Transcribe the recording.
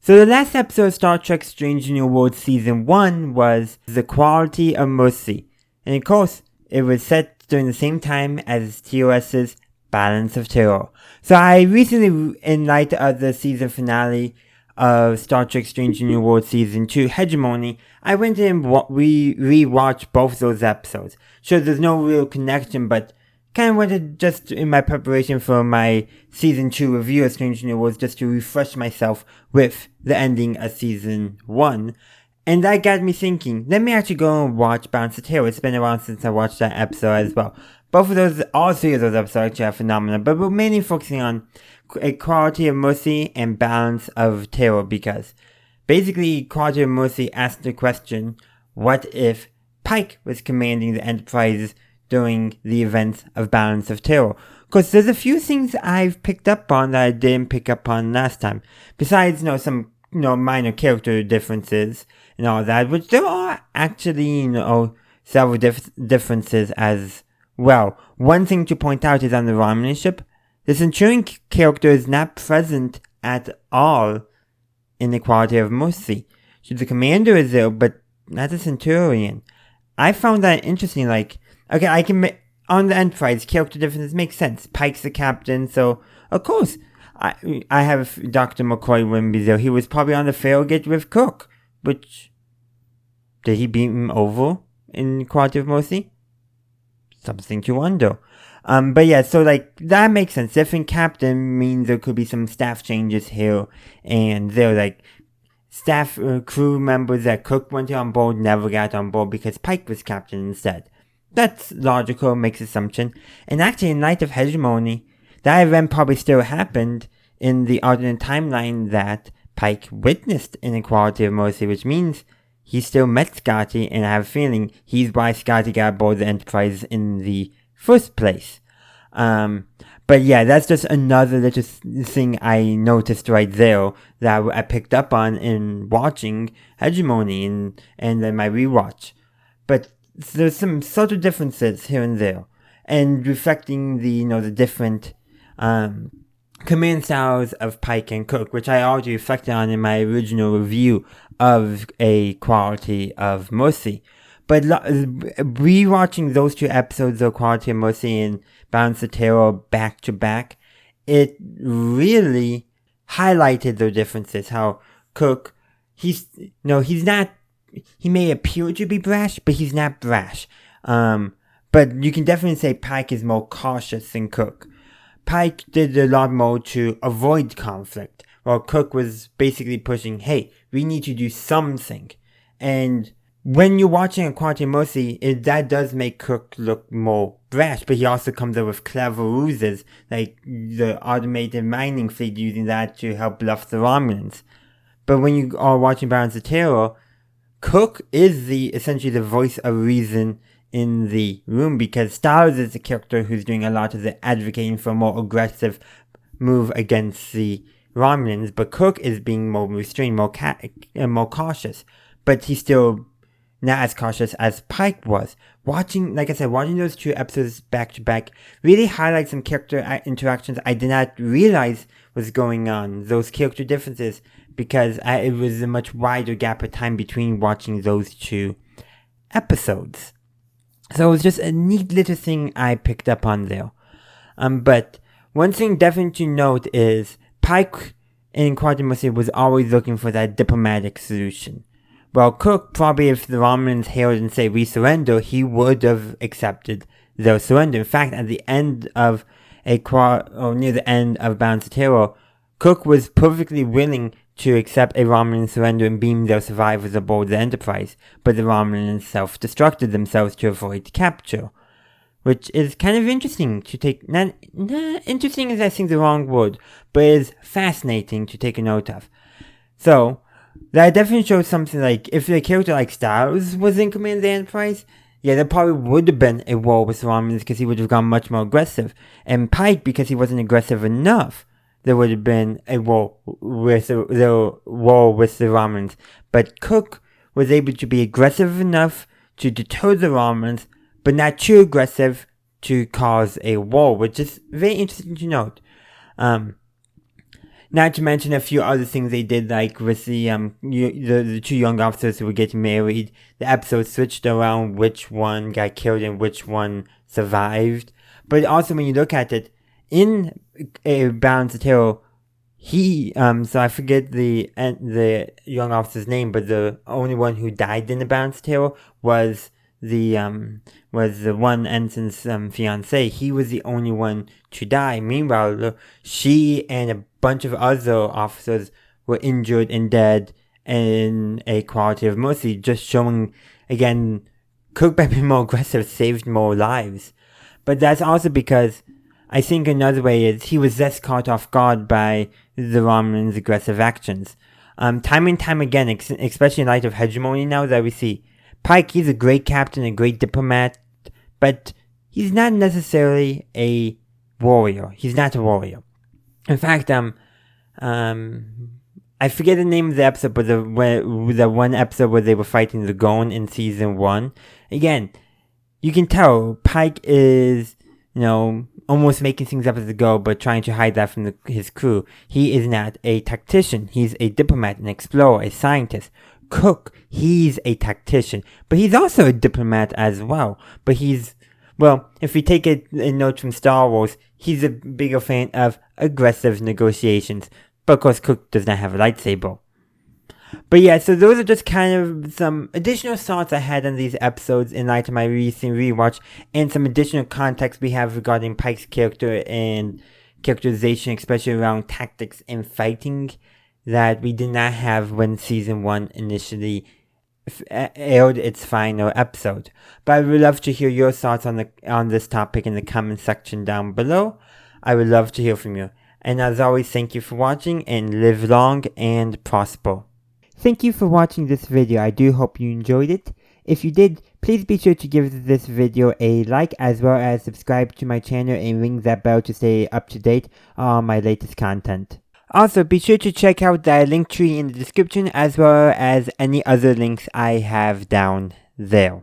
So the last episode of Star Trek Strange New Worlds Season 1 was The Quality of Mercy. And of course, it was set during the same time as TOS's Balance of Terror. So I recently, in light of the season finale of Star Trek Strange New Worlds Season 2 Hegemony, I went in and rewatched both those episodes. Sure, there's no real connection, but kind of wanted just in my preparation for my Season 2 review of Strange New Worlds just to refresh myself with the ending of Season 1. And that got me thinking, let me actually go and watch Balance of Terror. It's been a while since I watched that episode as well. Both of those, all three of those episodes actually are phenomenal, but we're mainly focusing on Quality of Mercy and Balance of Terror because basically Quality of Mercy asked the question, what if Pike was commanding the Enterprise during the events of Balance of Terror? Because there's a few things I've picked up on that I didn't pick up on last time. Besides, some minor character differences and all that, which there are actually, several differences as well. One thing to point out is on the Romulan ship, the Centurion character is not present at all in the Quality of Mercy. So the commander is there, but not the Centurion. I found that interesting, okay, I can on the Enterprise, character differences make sense. Pike's the captain, so of course I have Dr. McCoy wouldn't be there. He was probably on the Farragut with Kirk, which did he beat him over in Quality of Mercy? Something to wonder. But yeah, so that makes sense. Different captain means there could be some staff changes here and there. Staff crew members that Kirk went on board never got on board because Pike was captain instead. That's logical, makes assumption. And actually, in light of Hegemony, that event probably still happened in the alternate timeline that Pike witnessed in Quality of Mercy, which means he still met Scotty, and I have a feeling he's why Scotty got aboard the Enterprise in the first place. But yeah, that's just another little thing I noticed right there that I picked up on in watching Hegemony and then my rewatch. But there's some subtle differences here and there, and reflecting the different command styles of Pike and Kirk, which I already reflected on in my original review of A Quality of Mercy. But rewatching those two episodes of Quality of Mercy and Balance of Terror back to back, it really highlighted the differences. How Kirk, he may appear to be brash, but he's not brash. But you can definitely say Pike is more cautious than Kirk. Pike did a lot more to avoid conflict, while Kirk was basically pushing, hey, we need to do something. And when you're watching A Quality of Mercy, that does make Kirk look more brash, but he also comes up with clever ruses, like the automated mining fleet using that to help bluff the Romulans. But when you are watching Balance of Terror, Kirk is essentially the voice of reason in the room, because Stiles is the character who's doing a lot of the advocating for a more aggressive move against the Romulans, but Kirk is being more restrained, more cautious, but he's still not as cautious as Pike was. Watching those two episodes back to back really highlights some character interactions I did not realize was going on, those character differences, because it was a much wider gap of time between watching those two episodes. So it was just a neat little thing I picked up on there. But one thing definitely to note is Pike in Quality of Mercy was always looking for that diplomatic solution. Well, Kirk, probably if the Romulans hailed and say we surrender, he would have accepted their surrender. In fact, at the end of near the end of Balance of Terror, Kirk was perfectly willing to accept a Romulan surrender and beam their survivors aboard the Enterprise, but the Romulans self-destructed themselves to avoid capture. Which is kind of interesting to take, not interesting is I think the wrong word, but is fascinating to take a note of. So, that definitely shows something like, if a character like Stiles was in command of the Enterprise, yeah, there probably would have been a war with the Romulans because he would have gone much more aggressive. And Pike, because he wasn't aggressive enough, there would have been a war with the Romulans. But Kirk was able to be aggressive enough to deter the Romulans, but not too aggressive to cause a war, which is very interesting to note. Not to mention a few other things they did, like with the two young officers who were getting married. The episode switched around which one got killed and which one survived. But also when you look at it, in a Balance of Terror, so I forget the young officer's name, but the only one who died in the Balance of Terror was the one ensign's fiance. He was the only one to die. Meanwhile, she and a bunch of other officers were injured and dead in a quality of mercy, just showing, again, Kirk by being more aggressive saved more lives. But that's also because I think another way is he was less caught off guard by the Romulans' aggressive actions. Time and time again, especially in light of hegemony now that we see, Pike, he's a great captain, a great diplomat, but he's not necessarily a warrior. He's not a warrior. In fact, I forget the name of the episode, but the one episode where they were fighting the Gorn in season 1, again, you can tell Pike is, almost making things up as they go, but trying to hide that from his crew. He is not a tactician. He's a diplomat, an explorer, a scientist. Kirk, he's a tactician, but he's also a diplomat as well. But if we take a note from Star Wars, he's a bigger fan of aggressive negotiations. But of course, Kirk does not have a lightsaber. But yeah, so those are just kind of some additional thoughts I had on these episodes in light of my recent rewatch, and some additional context we have regarding Pike's character and characterization, especially around tactics and fighting, that we did not have when season 1 initially aired its final episode. But I would love to hear your thoughts on this topic in the comment section down below. I would love to hear from you. And as always, thank you for watching, and live long and prosper. Thank you for watching this video. I do hope you enjoyed it. If you did, please be sure to give this video a like, as well as subscribe to my channel and ring that bell to stay up to date on my latest content. Also, be sure to check out the link tree in the description, as well as any other links I have down there.